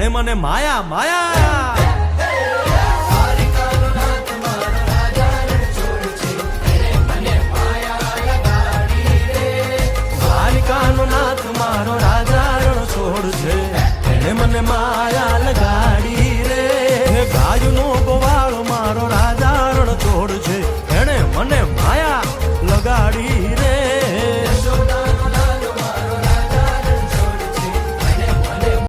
એને મને માયા માયા દ્વારિકાનો નાથ મારો રાજા રણ છોડ છે એને મને માયા લગાડી રે ગાયનો ગોવાળો મારો